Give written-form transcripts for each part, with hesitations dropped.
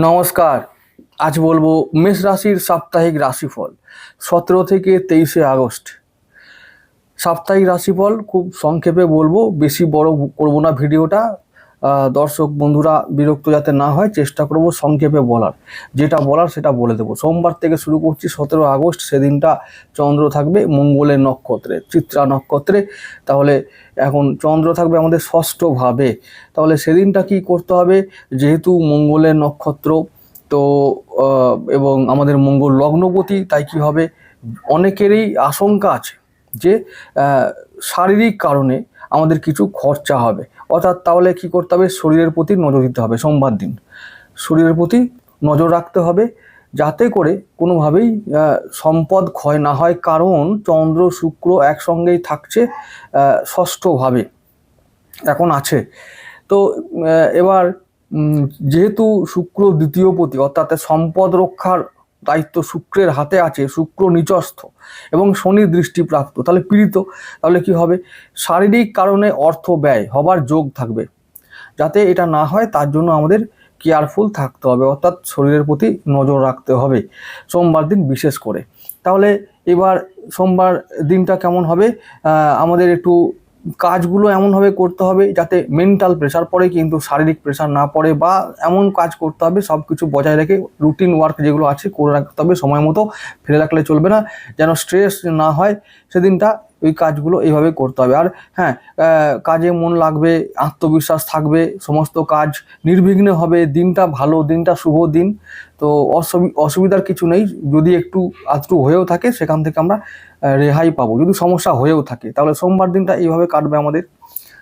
নমস্কার। আজ বলবো মেষ রাশির সাপ্তাহিক রাশিফল 17 থেকে 23 আগস্ট। সাপ্তাহিক রাশিফল খুব সংক্ষেপে বলবো, বেশি বড় করব না ভিডিওটা। দর্শক বন্ধুরা বিরক্ত যাতে না হয় চেষ্টা করব সংক্ষেপে বলার, যেটা বলার সেটা বলে দেবো। সোমবার থেকে শুরু করছি 17 আগস্ট। সেদিনটা চন্দ্র থাকবে মঙ্গলের নক্ষত্রে, চিত্রা নক্ষত্রে। তাহলে এখন চন্দ্র থাকবে আমাদের ষষ্ঠ ভাবে। তাহলে সেদিনটা কি করতে হবে, যেহেতু মঙ্গলের নক্ষত্র তো এবং আমাদের মঙ্গল লগ্নপতি, তাই কি হবে, অনেকেরই আশঙ্কা আছে যে শারীরিক কারণে আমাদের কিছু খরচা হবে। অর্থাৎ তাহলে কি করতে হবে, শরীরের প্রতি নজর দিতে হবে। সোমবার দিন শরীরের প্রতি নজর রাখতে হবে, যাতে করে কোনোভাবেই সম্পদ ক্ষয় না হয়। কারণ চন্দ্র শুক্র একসঙ্গেই থাকছে ষষ্ঠভাবে এখন আছে। তো এবার যেহেতু শুক্র দ্বিতীয় পতি, অর্থাৎ সম্পদ রক্ষার দায়িত্ব শুক্রের হাতে আছে, শুক্র নিচস্থ এবং শনি দৃষ্টিপ্রাপ্ত, তাহলে পীড়িত। তাহলে কি হবে, শারীরিক কারণে অর্থ ব্যয় হবার যোগ থাকবে। যাতে এটা না হয় তার জন্য আমাদের কেয়ারফুল থাকতে হবে, অর্থাৎ শরীরের প্রতি নজর রাখতে হবে সোমবার দিন বিশেষ করে। তাহলে এবার সোমবার দিনটা কেমন হবে, আমাদের একটু কাজগুলো এমনভাবে করতে হবে যাতে মেন্টাল প্রেশার পড়ে কিন্তু শারীরিক প্রেশার না পড়ে, বা এমন কাজ করতে হবে সব কিছু বজায় রেখে রুটিন ওয়ার্ক যেগুলো আছে করে রাখতে হবে। সময় মতো ফেলে রাখলে চলবে না, যেন স্ট্রেস না হয় সেদিনটা। ওই কাজগুলো এইভাবে করতে হবে। আর হ্যাঁ, কাজে মন লাগবে, আত্মবিশ্বাস থাকবে, সমস্ত কাজ নির্বিঘ্নে হবে। দিনটা ভালো, দিনটা শুভ দিন। তো অসুবিধার কিছু নেই। যদি একটু আধটু হয়েও থাকে সেখান থেকে আমরা রেহাই পাবো। যদি সমস্যা হয়েও থাকে তাহলে সোমবার দিনটা এইভাবে কাটবে আমাদের।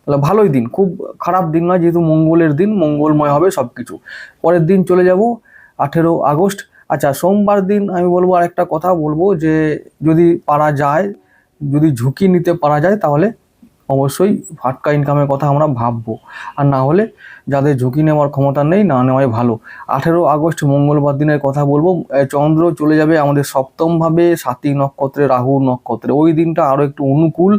তাহলে ভালোই দিন, খুব খারাপ দিন নয়, যেহেতু মঙ্গলের দিন, মঙ্গলময় হবে সব কিছু। পরের দিন চলে যাব 18 আগস্ট। আচ্ছা, সোমবার দিন আমি বলবো আরেকটা কথা বলবো, যে যদি পারা যায়, যদি ঝুঁকি নিতে পারা যায় তাহলে অবশ্যই ফাটকা ইনকামের কথা আমরা ভাববো। আর না হলে যাদের ঝুঁকি নেওয়ার ক্ষমতা নেই, না নেওয়াই ভালো। 18 আগস্ট মঙ্গলবার দিনের কথা বলবো। চন্দ্র চলে যাবে আমাদের সপ্তমভাবে, সাতী নক্ষত্রে, রাহু নক্ষত্রে। ওই দিনটা আরও একটু অনুকূল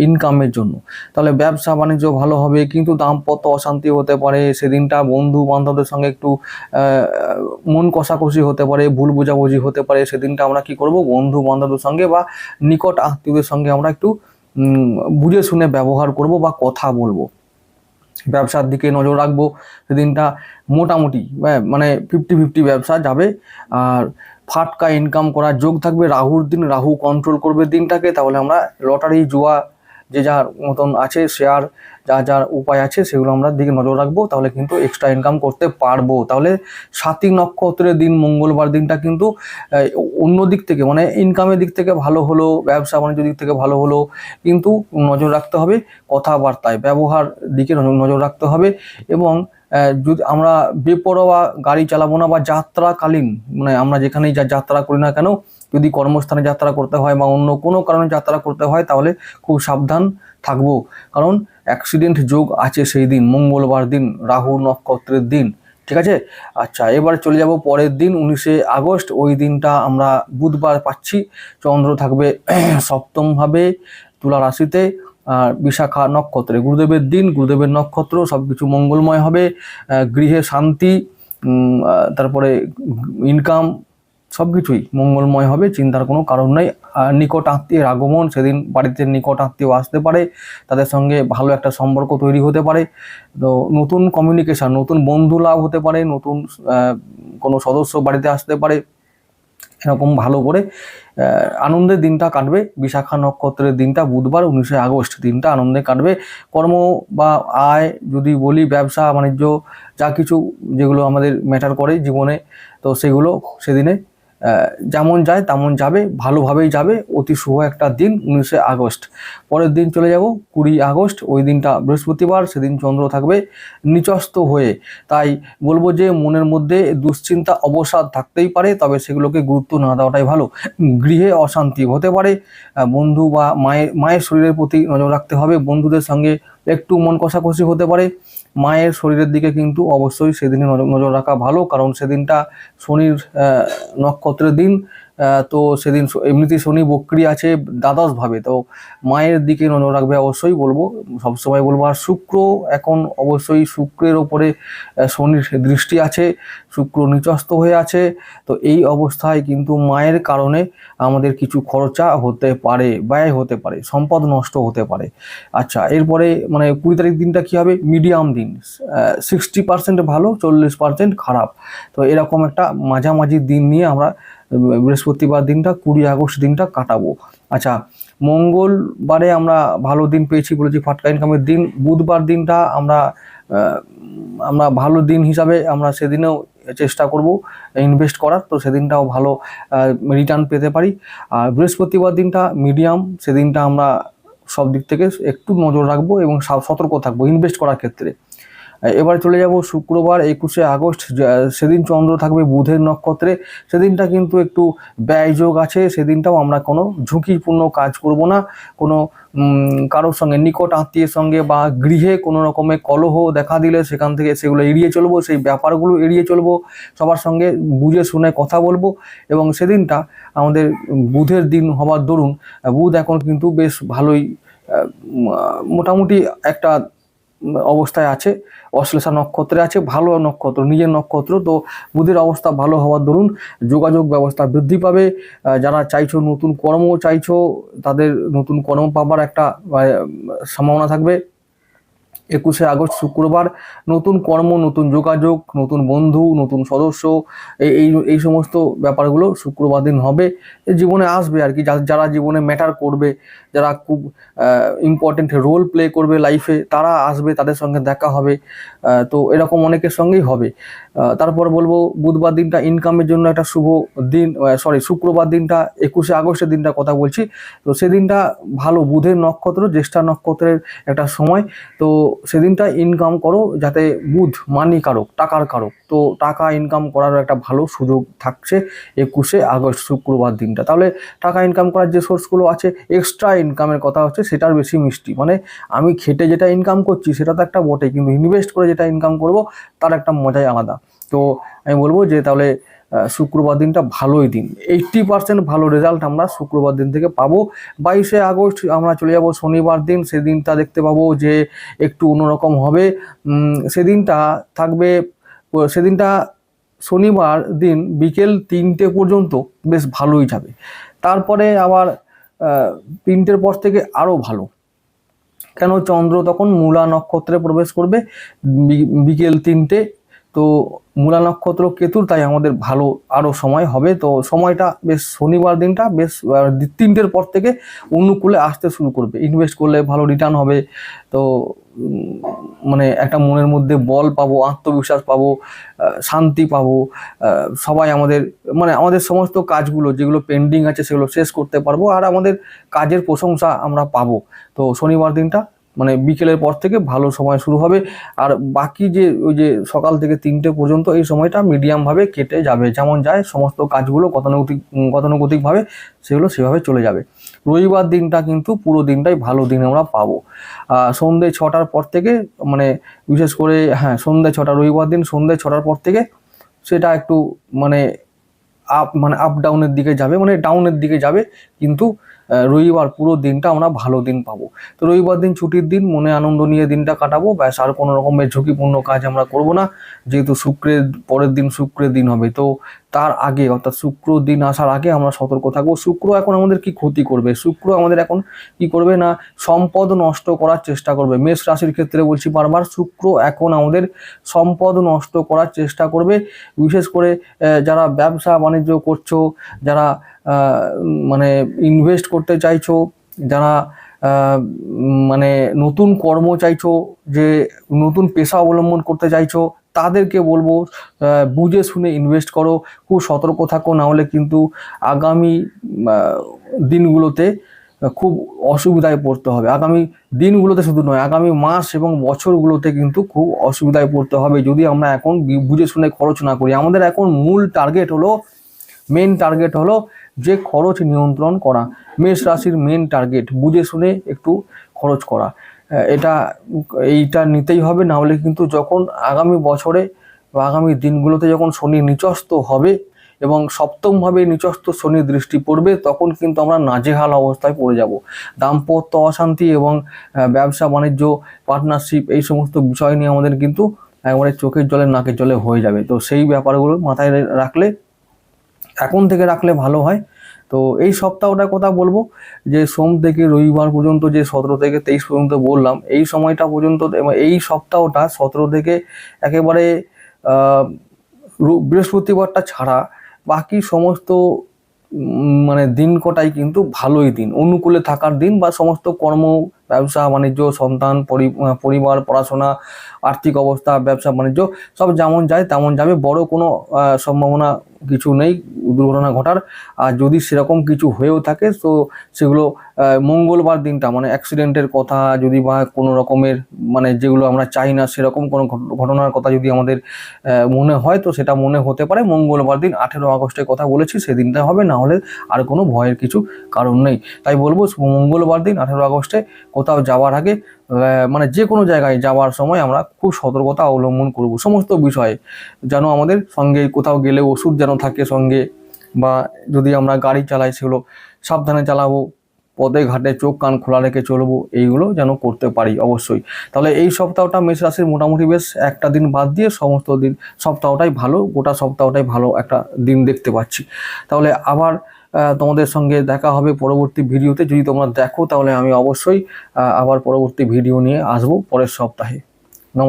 ইনকামের জন্য। তাহলে ব্যবসা বাণিজ্য ভালো হবে, কিন্তু দাম্পত্য অশান্তি হতে পারে সেদিনটা। বন্ধু বান্ধবদের সঙ্গে একটু মন কষাকষি হতে পারে, ভুল বোঝাবুঝি হতে পারে। সেদিনটা আমরা কি করব, বন্ধু বান্ধবদের সঙ্গে বা নিকট আত্মীয়দের সঙ্গে আমরা একটু বুঝে শুনে ব্যবহার করব বা কথা বলবো। ব্যবসার দিকে নজর রাখবো সেদিনটা। মোটামুটি মানে 50-50 ব্যবসা যাবে। আর ফাটকা ইনকাম করার যোগ থাকবে। রাহুর দিন, রাহু কন্ট্রোল করবে দিনটাকে। তাহলে আমরা লটারি, জুয়া, যে যার মতন আছে, শেয়ার, যা যার উপায় আছে সেগুলো আমরা দিকে নজর রাখবো। তাহলে কিন্তু এক্সট্রা ইনকাম করতে পারবো। তাহলে সাতী নক্ষত্রের দিন মঙ্গলবার দিনটা কিন্তু অন্য দিক থেকে, মানে ইনকামের দিক থেকে ভালো হলো, ব্যবসা বাণিজ্য দিক থেকে ভালো হলো, কিন্তু নজর রাখতে হবে কথাবার্তায়, ব্যবহার দিকে নজর রাখতে হবে। এবং যদি আমরা বেপরোয়া গাড়ি চালাবো না, বা যাত্রাকালীন, মানে আমরা যেখানেই যাত্রা করি না কেন, যদি কর্মস্থানে যাত্রা করতে হয় বা অন্য কোনো কারণে যাত্রা করতে হয় তাহলে খুব সাবধান থাকবো। কারণ অ্যাক্সিডেন্ট যোগ আছে সেই দিন, মঙ্গলবার দিন, রাহু নক্ষত্রের দিন। ঠিক আছে। আচ্ছা, এবার চলে যাব পরের দিন 19 আগস্ট। ওই দিনটা আমরা বুধবার পাচ্ছি। চন্দ্র থাকবে সপ্তমভাবে, তুলা রাশিতে, আর বিশাখা নক্ষত্রে। গুরুদেবের দিন, গুরুদেবের নক্ষত্র, সব কিছু মঙ্গলময় হবে। গৃহে শান্তি, তারপরে ইনকাম, সব কিছুই মঙ্গলময় হবে, চিন্তার কোনো কারণ নেই। নিকট আত্মীয়ের আগমন, সেদিন বাড়িতে নিকট আত্মীয় আসতে পারে, তাদের সঙ্গে ভালো একটা সম্পর্ক তৈরি হতে পারে। তো নতুন কমিউনিকেশান, নতুন বন্ধু লাভ হতে পারে, নতুন কোনো সদস্য বাড়িতে আসতে পারে। এরকম ভালো করে আনন্দের দিনটা কাটবে। বিশাখা নক্ষত্রের দিনটা বুধবার 19 আগস্ট দিনটা আনন্দে কাটবে। কর্ম বা আয় যদি বলি, ব্যবসা বাণিজ্য, যা কিছু যেগুলো আমাদের ম্যাটার করে জীবনে, তো সেগুলো সেদিনে যেমন যায় তেমন যাবে, ভালোভাবেই যাবে। অতি শুভ একটা দিন 19 আগস্ট। পরের দিন চলে যাব 20 আগস্ট। ওই দিনটা বৃহস্পতিবার, সেদিন চন্দ্র থাকবে নিচস্থ হয়ে। তাই বলবো যে মনের মধ্যে দুশ্চিন্তা, অবসাদ থাকতেই পারে, তবে সেগুলোকে গুরুত্ব না দেওয়াটাই ভালো। গৃহে অশান্তি হতে পারে, বন্ধু বা মায়ের শরীরের প্রতি নজর রাখতে হবে। বন্ধুদের সঙ্গে একটু মন কষাকষি হতে পারে। মায়ের শরীরের দিকে কিন্তু অবশ্যই সেদিনে নজর রাখা ভালো, কারণ সেদিনটা শনির নক্ষত্রের দিন। তো সেদিন এমনিতেই শনি বক্রি আছে দ্বাদশভাবে, তো মায়ের দিকে নজর রাখবে অবশ্যই বলবো, সবসময় বলবো। আর শুক্র এখন অবশ্যই শুক্রের ওপরে শনির দৃষ্টি আছে, শুক্র নিচস্থ হয়ে আছে, তো এই অবস্থায় কিন্তু মায়ের কারণে আমাদের কিছু খরচা হতে পারে, ব্যয় হতে পারে, সম্পদ নষ্ট হতে পারে। আচ্ছা, এরপরে মানে 20 তারিখ দিনটা কী হবে? মিডিয়াম দিন, 60% ভালো, 40% খারাপ, তো এরকম একটা মাঝামাঝি দিন নিয়ে আমরা বৃহস্পতিবার দিনটা 20 আগস্ট দিনটা কাটাবো। আচ্ছা, মঙ্গলবারে আমরা ভালো দিন পেয়েছি বলেছি, ফাটকা ইনকামের দিন। বুধবার দিনটা আমরা ভালো দিন হিসাবে আমরা সেদিনেও চেষ্টা করব ইনভেস্ট করার, তো সেদিনটাও ভালো রিটার্ন পেতে পারি। আর বৃহস্পতিবার দিনটা মিডিয়াম, সেদিনটা আমরা সব দিক থেকে একটু নজর রাখবো এবং সতর্ক থাকবো ইনভেস্ট করার ক্ষেত্রে। এবার চলে যাব শুক্রবার 21শে আগস্ট, সেদিন চন্দ্র থাকবে বুধের নক্ষত্রে, সেদিনটা কিন্তু একটু ব্যয়যোগ আছে, সেদিনটাও আমরা কোনো ঝুঁকিপূর্ণ কাজ করব না, কোনো কারোর সঙ্গে নিকট আত্মীয়ের সঙ্গে বা গৃহে কোনো রকমের কলহ দেখা দিলে সেখান থেকে সেগুলো এড়িয়ে চলবো, সেই ব্যাপারগুলো এড়িয়ে চলবো, সবার সঙ্গে বুঝে শুনে কথা বলবো। এবং সেদিনটা আমাদের বুধের দিন হওয়ার দরুন বুধ এখন কিন্তু বেশ ভালোই মোটামুটি একটা অবস্থায় আছে, অশ্লেষা নক্ষত্রে আছে, ভালো নক্ষত্র, নিজের নক্ষত্র, তো বুধের অবস্থা ভালো হওয়ার দরুন যোগাযোগ ব্যবস্থা বৃদ্ধি পাবে। যারা চাইছো নতুন কর্ম চাইছো, তাদের নতুন কর্ম পাবার একটা সম্ভাবনা থাকবে। 21শে আগস্ট শুক্রবার নতুন কর্ম, নতুন যোগাযোগ, নতুন বন্ধু, নতুন সদস্য, এই সমস্ত ব্যাপারগুলো শুক্রবার দিন হবে, জীবনে আসবে আর কি। যারা জীবনে ম্যাটার করবে, যারা খুব ইম্পর্টেন্ট রোল প্লে করবে লাইফে, তারা আসবে, তাদের সঙ্গে দেখা হবে, তো এরকম অনেকের সঙ্গেই হবে। তারপর বলবো বুধবার দিনটা ইনকামের জন্য একটা শুভ দিন, শুক্রবার দিনটা 21শে আগস্টের দিনটা কথা বলছি, তো সেদিনটা ভালো, বুধের নক্ষত্র, জ্যেষ্ঠা নক্ষত্রের একটা সময়, তো সেদিনটা ইনকাম করো, যাতে বুধ মানি কারক, টাকার কারক, তো টাকা ইনকাম করার একটা ভালো সুযোগ থাকছে 21শে আগস্ট শুক্রবার দিনটা। তাহলে টাকা ইনকাম করার যে সোর্সগুলো আছে, এক্সট্রা ইনকামের কথা হচ্ছে, সেটার বেশি মিষ্টি, মানে আমি খেটে যেটা ইনকাম করছি সেটা তো একটা বটে, কিন্তু ইনভেস্ট করে যেটা ইনকাম করব তার একটা মজাই আলাদা। তো আমি বলবো যে তাহলে শুক্রবার দিনটা ভালোই দিন, 80% ভালো রেজাল্ট আমরা শুক্রবার দিন থেকে পাবো। 22শে আগস্ট আমরা চলে যাব শনিবার দিন, সেদিনটা দেখতে পাবো যে একটু অন্যরকম হবে। সেদিনটা থাকবে, সেদিনটা শনিবার দিন বিকেল 3টে পর্যন্ত বেশ ভালোই যাবে, তারপরে আবার 3টের পর থেকে আরও ভালো, কেন চন্দ্র তখন মূলা নক্ষত্রে প্রবেশ করবে বিকেল 3টে, তো মূলা নক্ষত্র কেতুর, তাই আমাদের ভালো আরও সময় হবে। তো সময়টা বেশ শনিবার দিনটা বেশ 3টের পর থেকে অনুকূলে আসতে শুরু করবে, ইনভেস্ট করলে ভালো রিটার্ন হবে। তো মানে একটা মনের মধ্যে বল পাবো, আত্মবিশ্বাস পাবো, শান্তি পাবো, সবাই আমাদের সমস্ত কাজগুলো যেগুলো পেন্ডিং আছে সেগুলো শেষ করতে পারবো, আর আমাদের কাজের প্রশংসা আমরা পাবো। তো শনিবার দিনটা মানে বিকেলের পর থেকে ভালো সময় শুরু হবে, আর বাকি যে ওই সকাল থেকে 3টে পর্যন্ত এই সময়টা মিডিয়ামভাবে কেটে যাবে, যেমন যায় সমস্ত কাজগুলো গতানুগতিকভাবে সেগুলো সেভাবে চলে যাবে। রবিবার দিনটা কিন্তু পুরো দিনটাই ভালো দিন আমরা পাবো, সন্ধ্যে 6টার পর থেকে, মানে বিশেষ করে সন্ধ্যে 6টা, রবিবার দিন সন্ধ্যে 6টার পর থেকে সেটা একটু মানে আপ ডাউনের দিকে যাবে, মানে ডাউনের দিকে যাবে, কিন্তু রবিবার পুরো দিনটা আমরা ভালো দিন পাবো। তো রবিবার দিন ছুটির দিন, মনে আনন্দ নিয়ে দিনটা কাটাবো, ব্যাস, আর কোনো রকমের ঝুঁকিপূর্ণ কাজ আমরা করব না, যেহেতু পরের দিন শুক্রের দিন হবে, তো তার আগে অর্থাৎ শুক্র দিন আসার আগে আমরা সতর্ক থাকবো। শুক্র এখন আমাদের কি ক্ষতি করবে? শুক্র আমাদের এখন কি করবে না, সম্পদ নষ্ট করার চেষ্টা করবে। মেষ রাশির ক্ষেত্রে বলছি বারবার, শুক্র এখন আমাদের সম্পদ নষ্ট করার চেষ্টা করবে, বিশেষ করে যারা ব্যবসা বাণিজ্য করছো, যারা মানে ইনভেস্ট করতে চাইছো, যারা মানে নতুন কর্ম চাইছো, যে নতুন পেশা অবলম্বন করতে চাইছো, তাদেরকে বলবো বুঝে শুনে ইনভেস্ট করো, খুব সতর্ক থাকো, না হলে কিন্তু আগামী দিনগুলোতে খুব অসুবিধায় পড়তে হবে। আগামী দিনগুলোতে শুধু নয়, আগামী মাস এবং বছরগুলোতে কিন্তু খুব অসুবিধায় পড়তে হবে যদি আমরা এখন বুঝে শুনে খরচ না করি। আমাদের এখন মেন টার্গেট হলো যে খরচ নিয়ন্ত্রণ করা। মেষ রাশির মেন টার্গেট বুঝে শুনে একটু খরচ করা, এইটা নিতেই হবে, না হলে কিন্তু যখন আগামী বছরে বা আগামী দিনগুলোতে যখন শনি নিচস্থ হবে এবং সপ্তমভাবে নিচস্থ শনির দৃষ্টি পড়বে, তখন কিন্তু আমরা নাজেহাল অবস্থায় পড়ে যাব। দাম্পত্য অশান্তি এবং ব্যবসা বাণিজ্য, পার্টনারশিপ, এই সমস্ত বিষয় নিয়ে আমাদের কিন্তু একবারে চোখের জলে নাকের জলে হয়ে যাবে। তো সেই ব্যাপারগুলো মাথায় রাখলে, এখন থেকে রাখলে ভালো হয়। তো এই সপ্তাহটার কথা বলবো যে সোম থেকে রবিবার পর্যন্ত, যে 17 থেকে 23 পর্যন্ত বললাম, এই সময়টা পর্যন্ত, এই সপ্তাহটা 17 থেকে একেবারে বৃহস্পতিবারটা ছাড়া বাকি সমস্ত মানে দিন কটাই কিন্তু ভালোই দিন, অনুকূলে থাকার দিন, বা সমস্ত কর্ম, ব্যবসা বাণিজ্য, সন্তান, পরিবার, পড়াশোনা, আর্থিক অবস্থা, ব্যবসা বাণিজ্য সব যেমন যায় তেমন যাবে। বড় কোনো সম্ভাবনা কিছু নেই দুর্ঘটনা ঘটার। আর যদি সেরকম কিছু হয়েও থাকে তো সেগুলো মঙ্গলবার দিনটা, মানে অ্যাক্সিডেন্টের কথা যদি, বা কোনো রকমের মানে যেগুলো আমরা চাই না সেরকম কোনো ঘটনার কথা যদি আমাদের মনে হয়, তো সেটা মনে হতে পারে মঙ্গলবার দিন 18 আগস্টের কথা বলেছি, সেদিনটা হবে, না হলে আর কোনো ভয়ের কিছু কারণ নেই। তাই বলবো মঙ্গলবার দিন 18 আগস্টে কোথাও যাওয়ার আগে, মানে যে কোনো জায়গায় যাওয়ার সময় আমরা খুব সতর্কতা অবলম্বন করব সমস্ত বিষয়ে। যেন আমাদের সঙ্গে কোথাও গেলে ওষুধ যেন থাকে সঙ্গে, বা যদি আমরা গাড়ি চালাই সেগুলো সাবধানে চালাবো, পদে ঘাটে চোখ কান খোলা রেখে চলবো, এইগুলো যেন করতে পারি অবশ্যই। তাহলে এই সপ্তাহটা মেষ রাশির মোটামুটি বেশ, একটা দিন বাদ দিয়ে সমস্ত দিন সপ্তাহটাই ভালো, গোটা সপ্তাহটাই ভালো একটা দিন দেখতে পাচ্ছি। তাহলে আবার তোমাদের সঙ্গে দেখা হবে পরবর্তী ভিডিওতে। যদি তোমরা দেখো তাহলে আমি অবশ্যই আবার পরবর্তী ভিডিও নিয়ে আসবো পরের সপ্তাহে।